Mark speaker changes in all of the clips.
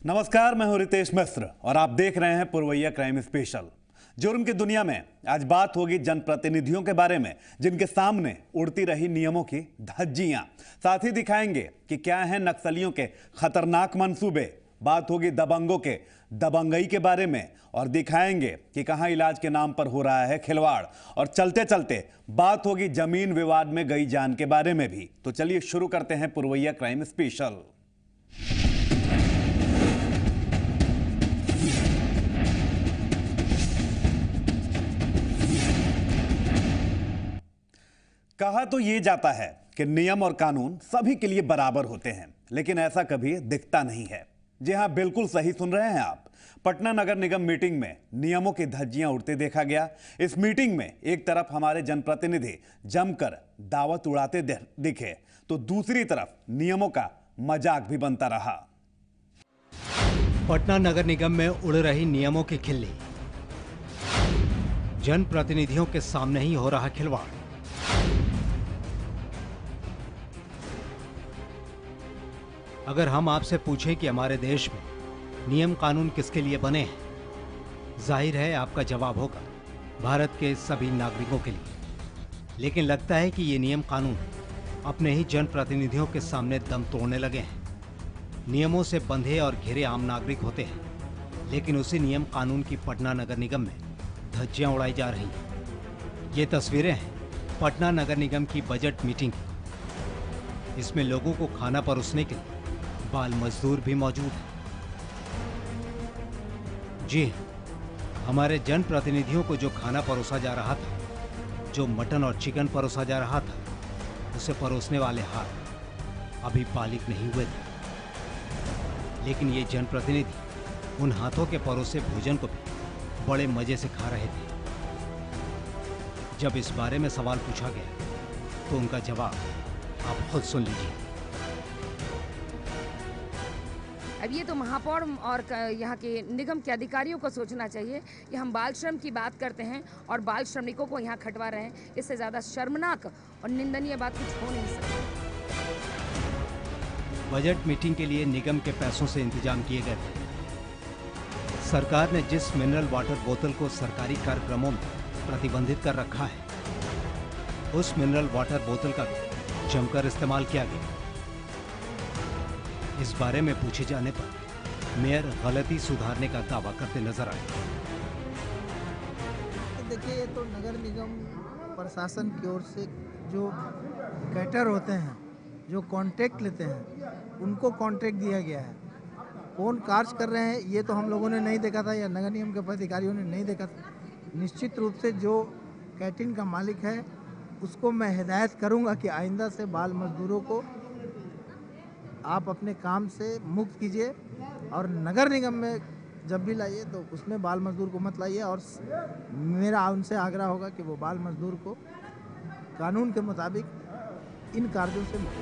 Speaker 1: नमस्कार, मैं हूं रितेश मिश्र और आप देख रहे हैं पुरवैया क्राइम स्पेशल। जुर्म की दुनिया में आज बात होगी जनप्रतिनिधियों के बारे में, जिनके सामने उड़ती रही नियमों की धज्जियां। साथ ही दिखाएंगे कि क्या हैं नक्सलियों के खतरनाक मंसूबे। बात होगी दबंगों के दबंगई के बारे में और दिखाएंगे कि कहां इलाज के नाम पर हो रहा है खिलवाड़। और चलते चलते बात होगी जमीन विवाद में गई जान के बारे में भी। तो चलिए शुरू करते हैं पुरवैया क्राइम स्पेशल। कहा तो ये जाता है कि नियम और कानून सभी के लिए बराबर होते हैं, लेकिन ऐसा कभी दिखता नहीं है। जी हां, बिल्कुल सही सुन रहे हैं आप। पटना नगर निगम मीटिंग में नियमों की धज्जियां उड़ते देखा गया। इस मीटिंग में एक तरफ हमारे जनप्रतिनिधि जमकर दावत उड़ाते दिखे, तो दूसरी तरफ नियमों का मजाक भी बनता रहा।
Speaker 2: पटना नगर निगम में उड़ रही नियमों की खिल्ली, जनप्रतिनिधियों के सामने ही हो रहा खिलवाड़। अगर हम आपसे पूछें कि हमारे देश में नियम कानून किसके लिए बने हैं, जाहिर है आपका जवाब होगा भारत के सभी नागरिकों के लिए। लेकिन लगता है कि ये नियम कानून अपने ही जनप्रतिनिधियों के सामने दम तोड़ने लगे हैं। नियमों से बंधे और घिरे आम नागरिक होते हैं, लेकिन उसी नियम कानून की पटना नगर निगम में धज्जियां उड़ाई जा रही हैं। ये तस्वीरें हैं पटना नगर निगम की बजट मीटिंग की। इसमें लोगों को खाना परोसने के लिए बाल मजदूर भी मौजूद हैं। जी, हमारे जनप्रतिनिधियों को जो खाना परोसा जा रहा था, जो मटन और चिकन परोसा जा रहा था, उसे परोसने वाले हाथ अभी बालिग नहीं हुए थे। लेकिन ये जनप्रतिनिधि उन हाथों के परोसे भोजन को भी बड़े मजे से खा रहे थे। जब इस बारे में सवाल पूछा गया तो उनका जवाब आप खुद सुन लीजिए।
Speaker 3: अब ये तो महापौर और यहाँ के निगम के अधिकारियों को सोचना चाहिए कि हम बाल श्रम की बात करते हैं और बाल श्रमिकों को यहाँ खटवा रहे हैं। इससे ज़्यादा शर्मनाक और निंदनीय बात कुछ हो नहीं सकती।
Speaker 2: बजट मीटिंग के लिए निगम के पैसों से इंतजाम किए गए थे। सरकार ने जिस मिनरल वाटर बोतल को सरकारी कार्यक्रमों में प्रतिबंधित कर रखा है, उस मिनरल वाटर बोतल का भी जमकर इस्तेमाल किया गया। इस बारे में पूछे जाने पर मेयर गलती सुधारने का दावा करते नजर आए।
Speaker 4: देखिए, ये तो नगर निगम प्रशासन की ओर से जो कैटर होते हैं, जो कॉन्ट्रैक्ट लेते हैं, उनको कॉन्ट्रैक्ट दिया गया है। कौन कार्य कर रहे हैं ये तो हम लोगों ने नहीं देखा था या नगर निगम के अधिकारियों ने नहीं देखा था। निश्चित रूप से जो कैंटीन का मालिक है उसको मैं हिदायत करूंगा कि आइंदा से बाल मजदूरों को आप अपने काम से मुक्त कीजिए और नगर निगम में जब भी लाइए तो उसमें बाल मजदूर को मत लाइए। और मेरा उनसे आग्रह होगा कि वो बाल मजदूर को कानून के मुताबिक इन कार्यों से मुक्त।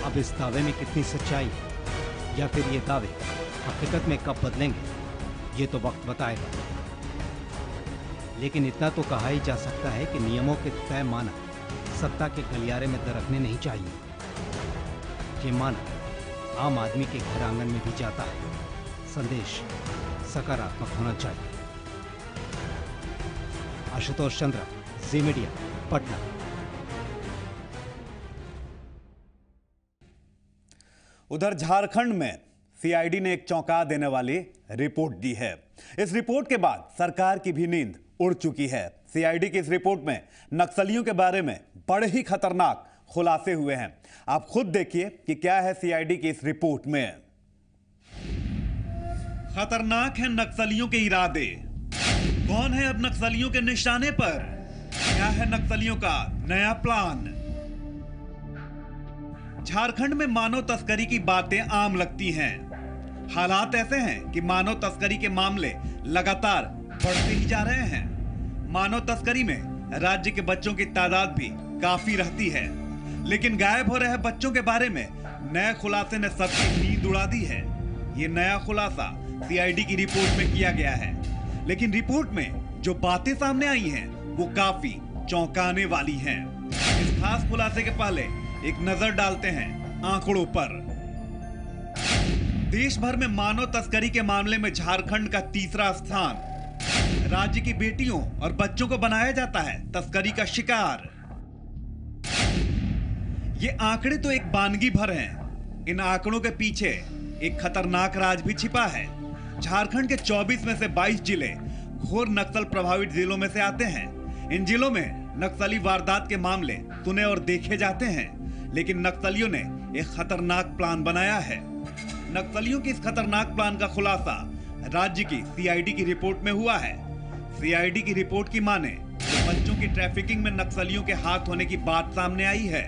Speaker 2: अब इस दावे में कितनी सच्चाई है या फिर ये दावे हकीकत में कब बदलेंगे, ये तो वक्त बताएगा। लेकिन इतना तो कहा ही जा सकता है कि नियमों के तय मानक सत्ता के गलियारे में दरकने नहीं चाहिए। ये मानक आम आदमी के घर आंगन में भी जाता है। संदेश सकारात्मक होना चाहिए। आशुतोष चंद्र, जी मीडिया, पटना।
Speaker 1: उधर झारखंड में सीआईडी ने एक चौंका देने वाली रिपोर्ट दी है। इस रिपोर्ट के बाद सरकार की भी नींद उड़ चुकी है। सीआईडी की इस रिपोर्ट में नक्सलियों के बारे में बड़े ही खतरनाक खुलासे हुए हैं। आप खुद देखिए कि क्या है सीआईडी की इस रिपोर्ट में। खतरनाक है नक्सलियों के इरादे। कौन है अब नक्सलियों के निशाने पर? क्या है नक्सलियों का नया प्लान? झारखंड में मानव तस्करी की बातें आम लगती हैं। हालात ऐसे हैं कि मानव तस्करी के मामले लगातार बढ़ते ही जा रहे हैं। मानव तस्करी में राज्य के बच्चों की तादाद भी काफी रहती है, लेकिन गायब हो रहे बच्चों के बारे में नए खुलासे ने सबकी नींद उड़ा दी है। ये नया खुलासा सीआईडी की रिपोर्ट में किया गया है, लेकिन रिपोर्ट में जो बातें सामने आई हैं वो काफी चौंकाने वाली हैं। इस खास खुलासे के पहले एक नजर डालते हैं आंकड़ों पर। देश भर में मानव तस्करी के मामले में झारखंड का तीसरा स्थान। राज्य की बेटियों और बच्चों को बनाया जाता है तस्करी का शिकार। ये आंकड़े तो एक वानगी भर हैं। इन आंकड़ों के पीछे एक खतरनाक राज भी छिपा है। झारखंड के 24 में से 22 जिले घोर नक्सल प्रभावित जिलों में से आते हैं। इन जिलों में नक्सली वारदात के मामले सुने और देखे जाते हैं, लेकिन नक्सलियों ने एक खतरनाक प्लान बनाया है। नक्सलियों के इस खतरनाक प्लान का खुलासा राज्य की सीआईडी की रिपोर्ट में हुआ है। सीआईडी की रिपोर्ट की माने तो बच्चों की ट्रैफिकिंग में नक्सलियों के हाथ होने की बात सामने आई है।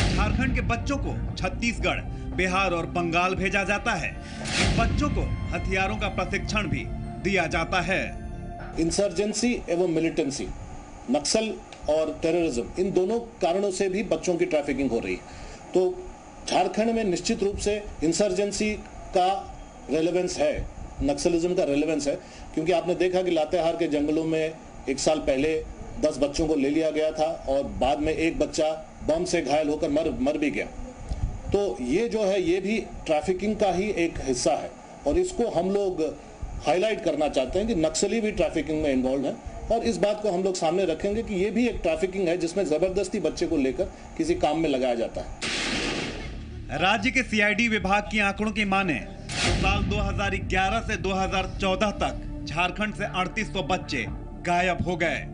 Speaker 1: झारखंड के बच्चों को छत्तीसगढ़, बिहार और बंगाल भेजा जाता है। इन बच्चों को हथियारों का प्रशिक्षण भी दिया जाता है।
Speaker 5: इंसर्जेंसी एवं मिलिटेंसी, नक्सल और टेररिज्म, इन दोनों कारणों से भी बच्चों की ट्रैफिकिंग हो रही है। तो झारखंड में निश्चित रूप से इंसर्जेंसी का रेलेवेंस है, नक्सलिज्म का रेलेवेंस है, क्योंकि आपने देखा कि लातेहार के जंगलों में 1 साल पहले 10 बच्चों को ले लिया गया था और बाद में एक बच्चा बम से घायल होकर मर भी गया। तो ये जो है ये भी ट्रैफिकिंग का ही एक हिस्सा है और इसको हम लोग हाईलाइट करना चाहते हैं कि नक्सली भी ट्रैफिकिंग में इन्वॉल्व है और इस बात को हम लोग सामने रखेंगे कि ये भी एक ट्रैफिकिंग है जिसमें जबरदस्ती बच्चे को लेकर किसी काम में लगाया जाता है।
Speaker 1: राज्य के सीआईडी विभाग की आंकड़ों की माने तो साल 2011 से 2014 तक झारखंड से 3800 बच्चे गायब हो गए।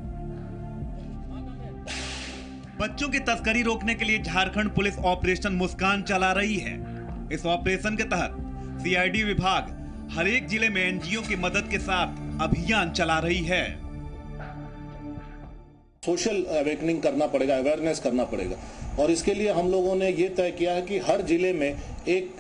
Speaker 1: बच्चों की तस्करी रोकने के लिए झारखंड पुलिस ऑपरेशन मुस्कान चला रही है। इस ऑपरेशन के तहत सीआईडी विभाग हर एक जिले में एनजीओ की मदद के साथ अभियान चला रही है।
Speaker 5: सोशल अवेकनिंग करना पड़ेगा, अवेयरनेस करना पड़ेगा और इसके लिए हम लोगों ने ये तय किया है कि हर जिले में एक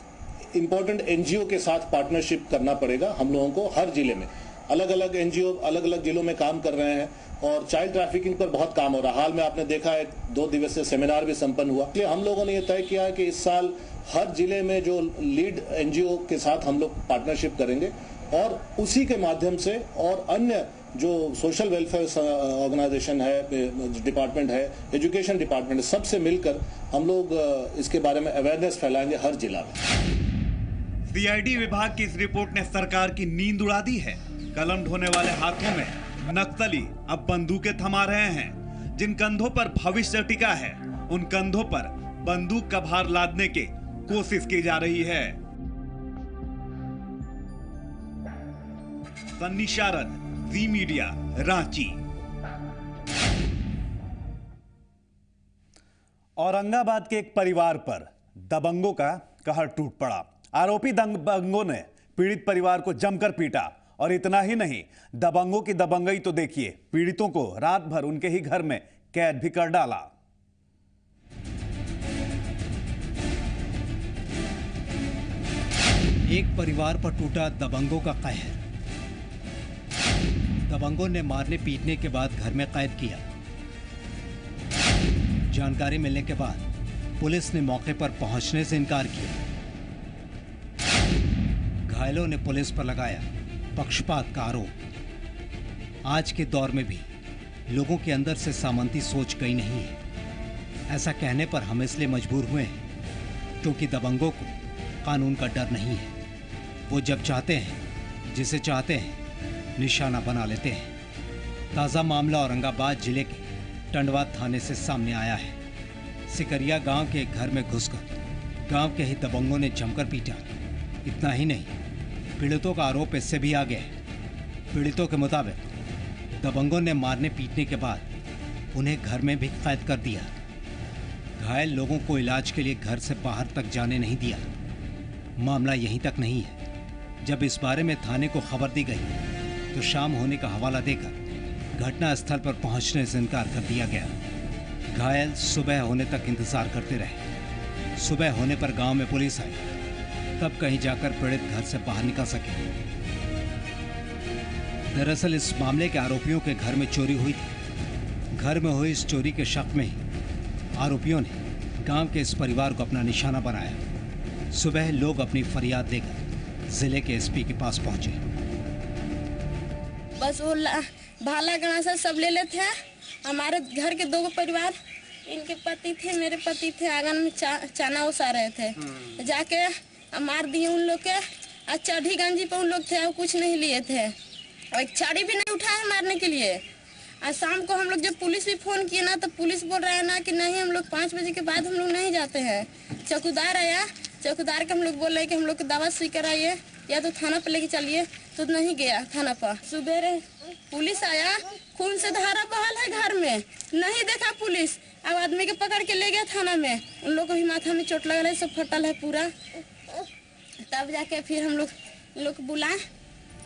Speaker 5: इंपॉर्टेंट एनजीओ के साथ पार्टनरशिप करना पड़ेगा। हम लोगों को हर जिले में अलग अलग एनजीओ अलग अलग जिलों में काम कर रहे हैं और चाइल्ड ट्रैफिकिंग पर बहुत काम हो रहा है। हाल में आपने देखा है 2 दिवसीय सेमिनार भी संपन्न हुआ। इसलिए हम लोगों ने ये तय किया है कि इस साल हर जिले में जो लीड एनजीओ के साथ हम लोग पार्टनरशिप करेंगे और उसी के माध्यम से और अन्य जो सोशल वेलफेयर ऑर्गेनाइजेशन है, डिपार्टमेंट है, एजुकेशन डिपार्टमेंट है, सबसे मिलकर हम लोग इसके बारे में अवेयरनेस फैलाएंगे हर जिला में।
Speaker 1: सीआईडी विभाग की इस रिपोर्ट ने सरकार की नींद उड़ा दी है। कलम ढोने वाले हाथों में नक्सली अब बंदूकें थमा रहे हैं। जिन कंधों पर भविष्य टिका है उन कंधों पर बंदूक का भार लादने की कोशिश की जा रही है। सन्नी शारद, जी मीडिया, रांची। औरंगाबाद के एक परिवार पर दबंगों का कहर टूट पड़ा। आरोपी दबंगों ने पीड़ित परिवार को जमकर पीटा और इतना ही नहीं, दबंगों की दबंगई तो देखिए, पीड़ितों को रात भर उनके ही घर में कैद भी कर डाला।
Speaker 2: एक परिवार पर टूटा दबंगों का कहर। दबंगों ने मारने पीटने के बाद घर में कैद किया। जानकारी मिलने के बाद पुलिस ने मौके पर पहुंचने से इनकार किया। घायलों ने पुलिस पर लगाया पक्षपात का आरोप। आज के दौर में भी लोगों के अंदर से सामंती सोच गई नहीं है। ऐसा कहने पर हम इसलिए मजबूर हुए हैं क्योंकि दबंगों को कानून का डर नहीं है। वो जब चाहते हैं, जिसे चाहते हैं, निशाना बना लेते हैं। ताज़ा मामला औरंगाबाद जिले के टंडवा थाने से सामने आया है। सिकरिया गांव के एक घर में घुसकर गांव के ही दबंगों ने जमकर पीटा। इतना ही नहीं, पीड़ितों का आरोप इससे भी आगे है। पीड़ितों के मुताबिक दबंगों ने मारने पीटने के बाद उन्हें घर में भी कैद कर दिया। घायल लोगों को इलाज के लिए घर से बाहर तक जाने नहीं दिया। मामला यहीं तक नहीं है। जब इस बारे में थाने को खबर दी गई तो शाम होने का हवाला देकर घटना स्थल पर पहुंचने से इनकार कर दिया गया। घायल सुबह होने तक इंतजार करते रहे। सुबह होने पर गांव में पुलिस आई, तब कहीं जाकर पीड़ित घर से बाहर निकल सके। दरअसल इस मामले के आरोपियों के घर में चोरी हुई थी। घर में हुई इस चोरी के शक में ही आरोपियों ने गांव के इस परिवार को अपना निशाना बनाया। सुबह लोग अपनी फरियाद लेकर जिले के एसपी के पास पहुंचे।
Speaker 6: बस वो भाला गणासा सब ले लेते हैं। हमारे घर के 2 परिवार, इनके पति थे, मेरे पति थे, आंगन में चाना उसा रहे थे। जाके मार दिए उन लोग के। और चढ़ी गंजी पे उन लोग थे, कुछ नहीं लिए थे, और एक छड़ी भी नहीं उठाए मारने के लिए। और शाम को हम लोग जब पुलिस भी फोन किए ना, तो पुलिस बोल रहा है ना कि नहीं, हम लोग 5 बजे के बाद हम लोग नहीं जाते हैं। चौकीदार आया, चौकीदार के हम लोग बोल रहे कि हम लोग को दवा सुई कराइए या तो थाना पर लेके चलिए, तो नहीं गया थाना पर। सुबह पुलिस आया, खून से धारा बहल है घर में, नहीं देखा पुलिस, अब आदमी के पकड़ के ले गया थाना में। उन लोग को भी माथा में चोट लगा है, सब फटल है पूरा। तब जाके फिर हम लोग बुलाए,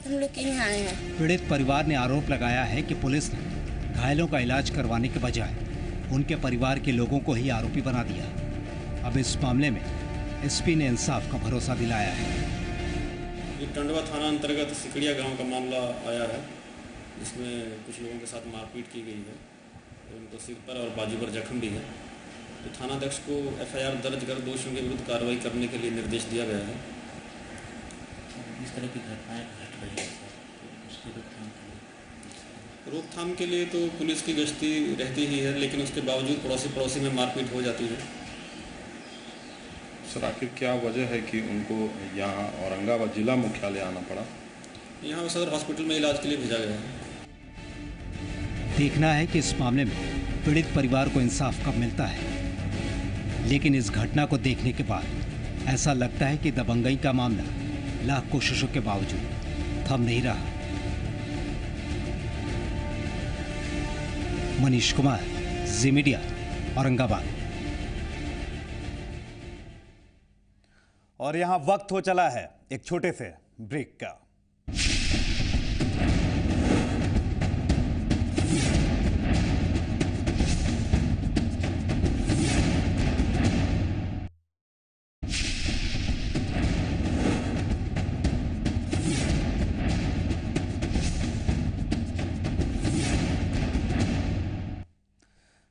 Speaker 6: हम लोग यहाँ आए हैं।
Speaker 2: पीड़ित परिवार ने आरोप लगाया है कि पुलिस ने घायलों का इलाज करवाने के बजाय उनके परिवार के लोगों को ही आरोपी बना दिया। अब इस मामले में एसपी ने इंसाफ का भरोसा दिलाया है।
Speaker 7: ये टंडवा थाना अंतर्गत सिकड़िया गांव का मामला आया है, जिसमें कुछ लोगों के साथ मारपीट की गई है, उनको सिर पर और बाजू पर जख्म भी है। तो थानाध्यक्ष को एफआईआर दर्ज कर दोषियों के विरुद्ध कार्रवाई करने के लिए निर्देश दिया गया है।
Speaker 8: इस तरह की घटनाएं घट रही है, उसकी
Speaker 7: रोकथाम के लिए तो पुलिस की गश्ती रहती ही है, लेकिन उसके बावजूद पड़ोसी में मारपीट हो जाती है।
Speaker 9: सर, आखिर क्या वजह है कि उनको यहाँ औरंगाबाद जिला मुख्यालय आना पड़ा?
Speaker 7: यहाँ सदर हॉस्पिटल में इलाज के लिए भेजा गया है।
Speaker 2: देखना है कि इस मामले में पीड़ित परिवार को इंसाफ कब मिलता है, लेकिन इस घटना को देखने के बाद ऐसा लगता है कि दबंगई का मामला लाख कोशिशों के बावजूद थम नहीं रहा। मनीष कुमार, जी मीडिया, औरंगाबाद।
Speaker 1: और यहां वक्त हो चला है एक छोटे से ब्रेक का।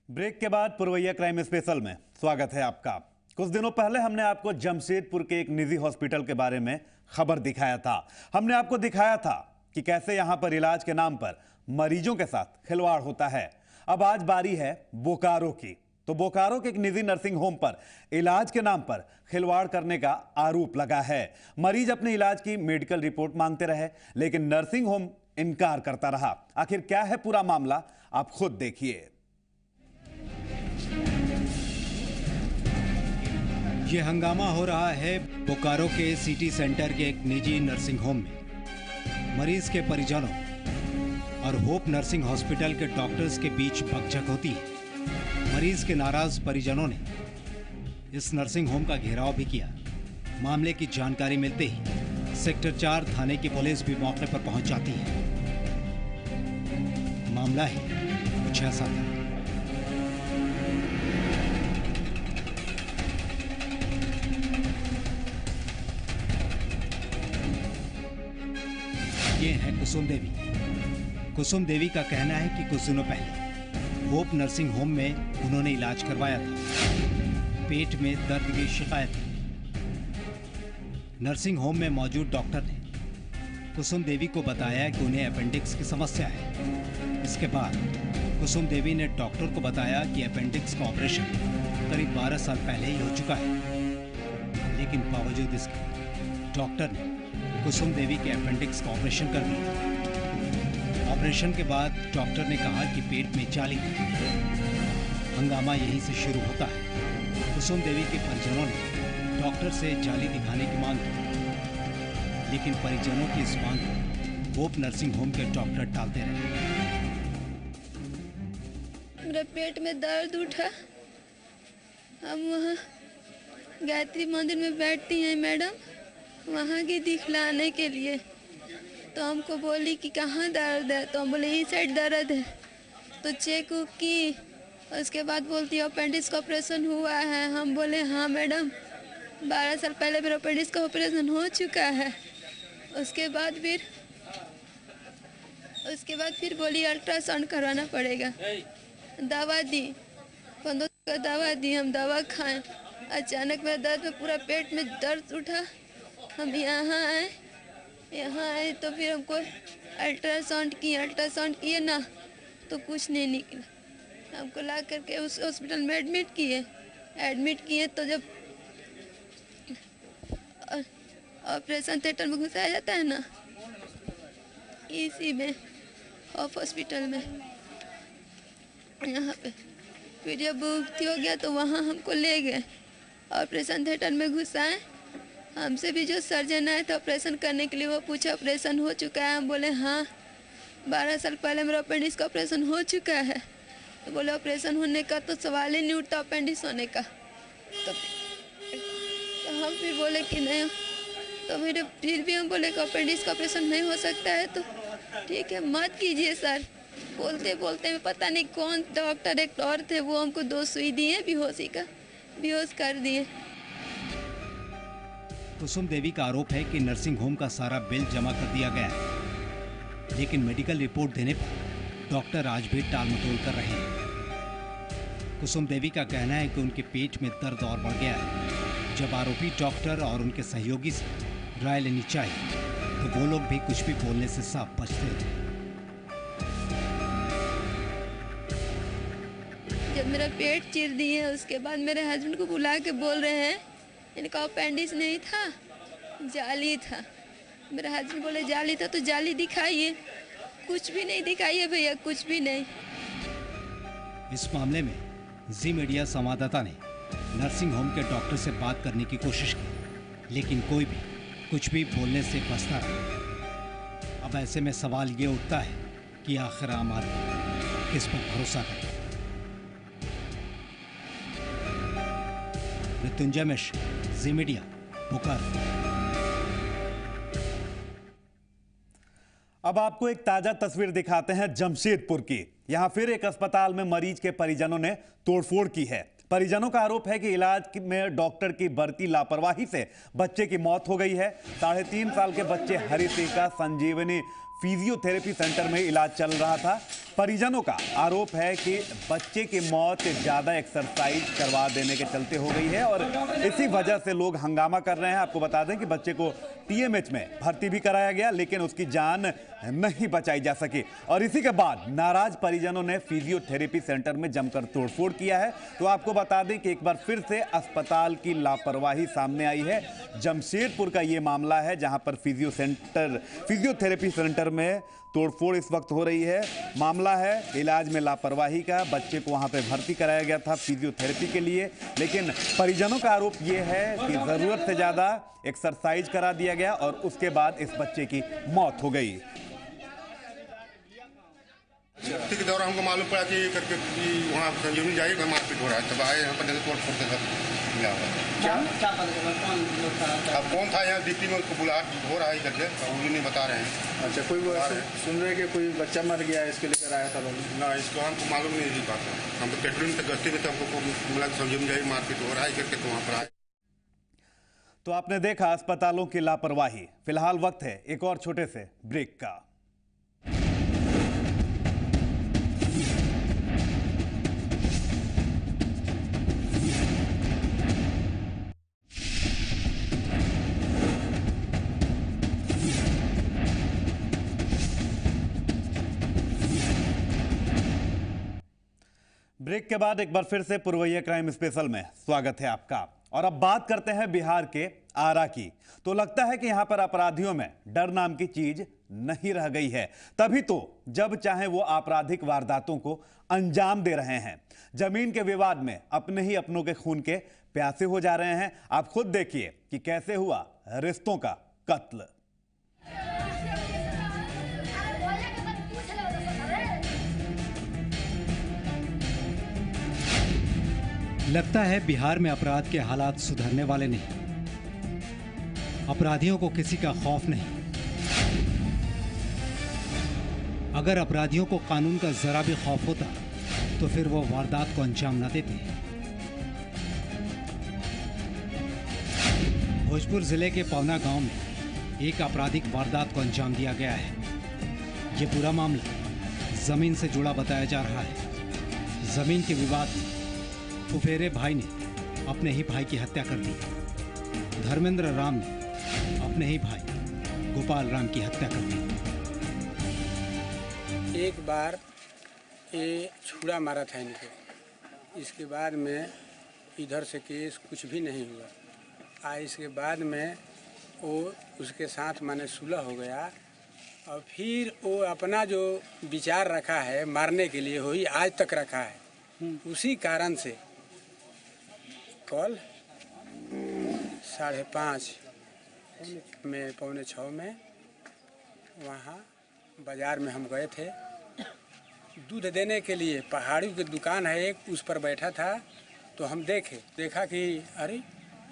Speaker 1: ब्रेक के बाद पुरवैया क्राइम स्पेशल में स्वागत है आपका। कुछ दिनों पहले हमने आपको जमशेदपुर के एक निजी हॉस्पिटल के बारे में खबर दिखाया था। हमने आपको दिखाया था कि कैसे यहां पर इलाज के नाम पर मरीजों के साथ खिलवाड़ होता है। अब आज बारी है बोकारो की। तो बोकारो के एक निजी नर्सिंग होम पर इलाज के नाम पर खिलवाड़ करने का आरोप लगा है। मरीज अपने इलाज की मेडिकल रिपोर्ट मांगते रहे, लेकिन नर्सिंग होम इनकार करता रहा। आखिर क्या है पूरा मामला, आप खुद देखिए।
Speaker 2: ये हंगामा हो रहा है बोकारो के सिटी सेंटर के एक निजी नर्सिंग होम में। मरीज के परिजनों और होप नर्सिंग हॉस्पिटल के डॉक्टर्स के बीच बकझक होती है। मरीज के नाराज परिजनों ने इस नर्सिंग होम का घेराव भी किया। मामले की जानकारी मिलते ही सेक्टर 4 थाने की पुलिस भी मौके पर पहुंच जाती है। मामला ही कुछ ऐसा था। ये है कुसुम देवी। कुसुम देवी का कहना है कि कुछ दिनों पहले होप नर्सिंग होम में उन्होंने इलाज करवाया था। पेट में दर्द की शिकायत थी। नर्सिंग होम में मौजूद डॉक्टर ने कुसुम देवी को बताया कि उन्हें अपेंडिक्स की समस्या है। इसके बाद कुसुम देवी ने डॉक्टर को बताया कि अपेंडिक्स का ऑपरेशन करीब 12 साल पहले ही हो चुका है, लेकिन बावजूद इसके डॉक्टर ने कुसुम देवी के अपेंडिक्स का ऑपरेशन कर दिया। ऑपरेशन के बाद डॉक्टर ने कहा कि पेट में जाली थी। हंगामा यहीं से शुरू होता है। कुसुम देवी के परिजनों ने डॉक्टर से जाली दिखाने की मांग की, लेकिन परिजनों की इस मांग को होप नर्सिंग होम के डॉक्टर टालते रहे।
Speaker 10: मेरे पेट में दर्द उठा, हम वहाँ गायत्री मंदिर में बैठती हैं मैडम, वहाँ की दिखलाने के लिए। तो हमको बोली कि कहाँ दर्द है, तो हम बोले इस साइड दर्द है। तो चेक की, उसके बाद बोलती है अपेंडिक्स का ऑपरेशन हुआ है। हम बोले हाँ मैडम, 12 साल पहले मेरा अपेंडिक्स का ऑपरेशन हो चुका है। उसके बाद फिर बोली अल्ट्रासाउंड करवाना पड़ेगा। दवा दी, 15 का दवा दी, हम दवा खाएं। अचानक मेरे दर्द में पूरा पेट में दर्द उठा। हम यहाँ आए तो फिर हमको अल्ट्रासाउंड किए ना, तो कुछ नहीं निकला। हमको ला करके उस हॉस्पिटल में एडमिट किए। तो जब ऑपरेशन थिएटर में घुसाया जाता है ना, इसी में ऑफ हॉस्पिटल में यहाँ पे। फिर जब भर्ती हो गया तो वहाँ हमको ले गए, ऑपरेशन थिएटर में घुसाए। हमसे भी जो सर्जन आए थे ऑपरेशन करने के लिए, वो पूछा ऑपरेशन हो चुका है? हम बोले हाँ, 12 साल पहले मेरा अपेंडिक्स का ऑपरेशन हो चुका है। तो बोले ऑपरेशन होने का तो सवाल ही नहीं उठता अपेंडिक्स होने का। तो हम फिर बोले कि नहीं, तो फिर भी हम बोले कि अपेंडिक्स का ऑपरेशन नहीं हो सकता है तो ठीक है मत कीजिए सर। बोलते बोलते में पता नहीं कौन डॉक्टर एक और थे, वो हमको 2 सुई दिए बेहोशी का, बेहोश कर दिए।
Speaker 2: कुसुम देवी का आरोप है कि नर्सिंग होम का सारा बिल जमा कर दिया गया है, लेकिन मेडिकल रिपोर्ट देने पर डॉक्टर आज भी टालमटोल कर रहे हैं। कुसुम देवी का कहना है कि उनके पेट में दर्द और बढ़ गया है। जब आरोपी डॉक्टर और उनके सहयोगी से राय लेनी चाहिए तो वो लोग भी कुछ भी बोलने से साफ बचते थे।
Speaker 10: जब मेरा पेट चीर दिए उसके बाद मेरे हस्बैंड को बुला के बोल रहे हैं इनका अपेंडिक्स नहीं था, जाली था। मेरा हस्बैंड बोले जाली था तो जाली दिखाइए, कुछ भी नहीं दिखाइए भैया, कुछ भी नहीं।
Speaker 2: इस मामले में जी मीडिया संवाददाता ने नर्सिंग होम के डॉक्टर से बात करने की कोशिश की, लेकिन कोई भी कुछ भी बोलने से बचता रहा। अब ऐसे में सवाल ये उठता है कि आखिर आम आदमी किस पर भरोसा करे। मृत्युंजय मिश्र, जी मीडिया, बोकारो।
Speaker 1: अब आपको एक ताजा तस्वीर दिखाते हैं जमशेदपुर की। यहां फिर एक अस्पताल में मरीज के परिजनों ने तोड़फोड़ की है। परिजनों का आरोप है कि इलाज में डॉक्टर की बढ़ती लापरवाही से बच्चे की मौत हो गई है। 3.5 साल के बच्चे हरि सिंह का संजीवनी फिजियोथेरेपी सेंटर में इलाज चल रहा था। परिजनों का आरोप है कि बच्चे की मौत ज्यादा एक्सरसाइज करवा देने के चलते हो गई है और इसी वजह से लोग हंगामा कर रहे हैं। आपको बता दें कि बच्चे को टीएमएच में भर्ती भी कराया गया, लेकिन उसकी जान नहीं बचाई जा सकी और इसी के बाद नाराज परिजनों ने फिजियोथेरेपी सेंटर में जमकर तोड़फोड़ किया है। तो आपको बता दें कि एक बार फिर से अस्पताल की लापरवाही सामने आई है। जमशेदपुर का ये मामला है जहां पर फिजियोथेरेपी सेंटर में तोड़फोड़ इस वक्त हो रही है। मामला है इलाज में लापरवाही का। बच्चे को वहां पे भर्ती कराया गया था फिजियोथेरेपी के लिए, लेकिन परिजनों का आरोप यह है कि जरूरत से ज्यादा एक्सरसाइज करा दिया गया और उसके बाद इस बच्चे की मौत हो गई।
Speaker 11: के दौरान हमको मालूम पड़ा कि करके वहाँ संजीवनी जाइए मारपीट हो रहा है, तब आए यहाँ पर तोड़ फोड़ के क्या अब कौन था यहाँ डिप्टी में, उसको बुला हो रहा है करके वो नहीं बता रहे हैं।
Speaker 12: अच्छा, कोई सुन रहे कि कोई बच्चा मर गया है, इसके लेकर आया था लोग?
Speaker 11: ना, इसको हमको मालूम नहीं थी बात। हम तो कैटरिंग तक गस्ती में, तो हमको मिला संजीवनी जाइए मारपीट हो रहा है करके, तो वहाँ पर आए।
Speaker 1: तो आपने देखा अस्पतालों की लापरवाही। फिलहाल वक्त है एक और छोटे से ब्रेक का। ब्रेक के बाद एक बार फिर से पुरवैया क्राइम स्पेशल में स्वागत है आपका। और अब बात करते हैं बिहार के आरा की। तो लगता है कि यहां पर अपराधियों में डर नाम की चीज नहीं रह गई है, तभी तो जब चाहे वो आपराधिक वारदातों को अंजाम दे रहे हैं। जमीन के विवाद में अपने ही अपनों के खून के प्यासे हो जा रहे हैं। आप खुद देखिए कि कैसे हुआ रिश्तों का कत्ल।
Speaker 2: लगता है बिहार में अपराध के हालात सुधरने वाले नहीं। अपराधियों को किसी का खौफ नहीं। अगर अपराधियों को कानून का जरा भी खौफ होता तो फिर वो वारदात को अंजाम न देते। भोजपुर जिले के पवना गांव में एक आपराधिक वारदात को अंजाम दिया गया है। ये पूरा मामला जमीन से जुड़ा बताया जा रहा है। जमीन के विवाद में फुफेरे भाई ने अपने ही भाई की हत्या कर दी। धर्मेंद्र राम ने अपने ही भाई गोपाल राम की हत्या कर दी।
Speaker 13: एक बार ये छुरा मारा था इनको, इसके बाद में इधर से केस कुछ भी नहीं हुआ। इसके बाद में वो उसके साथ माने सुलह हो गया और फिर वो अपना जो विचार रखा है मारने के लिए वही आज तक रखा है। उसी कारण से कल 5:30 में 5:45 में वहाँ बाज़ार में हम गए थे दूध देने के लिए। पहाड़ी की दुकान है एक, उस पर बैठा था तो हम देखा कि अरे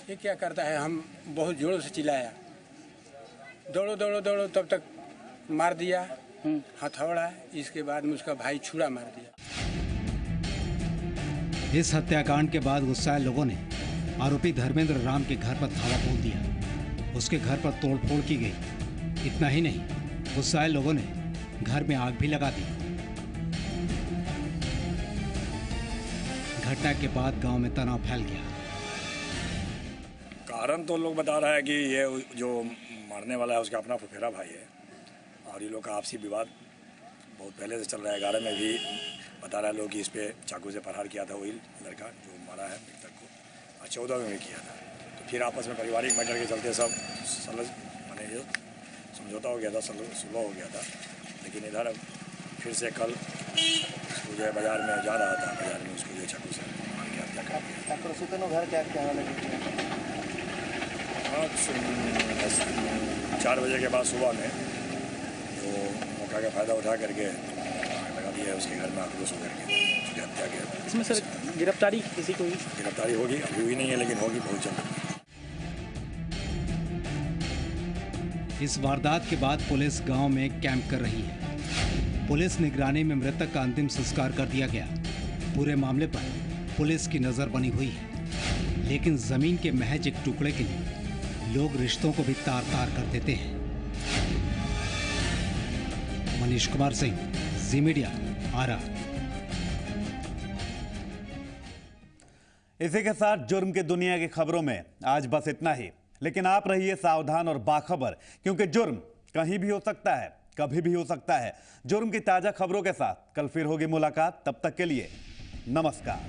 Speaker 13: ये क्या करता है। हम बहुत जोरों से चिल्लाया, दौड़ो दौड़ो दौड़ो, तब तक मार दिया हथौड़ा। इसके बाद में उसका भाई छुरा मार दिया।
Speaker 2: इस हत्याकांड के बाद गुस्साए लोगों ने आरोपी धर्मेंद्र राम के घर पर धावा बोल दिया। उसके घर पर तोड़फोड़ की गई। इतना ही नहीं, गुस्साए लोगों ने घर में आग भी लगा दी। घटना के बाद गांव में तनाव फैल गया।
Speaker 14: कारण तो लोग बता रहा है कि ये जो मारने वाला है उसका अपना फुफेरा भाई है और ये लोग का आपसी विवाद बहुत पहले से चल रहा है। 11 में भी बता रहा है लोग कि इस पे चाकू से प्रहार किया था वही लड़का जो मारा है मृतक को, और 14 में भी किया था। तो फिर आपस में पारिवारिक मैटर के चलते सब माने ये समझौता हो गया था, सुलह हो गया था। लेकिन इधर फिर से कल उसको जो है बाजार में जा रहा था, बाजार में उसको जो चाकू से मार के हत्या कर दिया।
Speaker 12: घर क्या
Speaker 14: हाँ 4 बजे के बाद सुबह में तो मौका का फ़ायदा उठा करके लगा दिया है उसके घर में आक्रोश होकर के उसकी हत्या किया।
Speaker 12: इसमें सर गिरफ्तारी किसी को
Speaker 14: गिरफ्तारी होगी, अभी हुई नहीं है लेकिन होगी बहुत जल्द।
Speaker 2: इस वारदात के बाद पुलिस गांव में कैंप कर रही है। पुलिस निगरानी में मृतक का अंतिम संस्कार कर दिया गया। पूरे मामले पर पुलिस की नजर बनी हुई है, लेकिन जमीन के महज एक टुकड़े के लिए लोग रिश्तों को भी तार तार कर देते हैं। मनीष कुमार सिंह, जी मीडिया, आरा।
Speaker 1: इसी के साथ जुर्म की दुनिया की खबरों में आज बस इतना ही। लेकिन आप रहिए सावधान और बाखबर, क्योंकि जुर्म कहीं भी हो सकता है, कभी भी हो सकता है। जुर्म की ताजा खबरों के साथ कल फिर होगी मुलाकात। तब तक के लिए नमस्कार।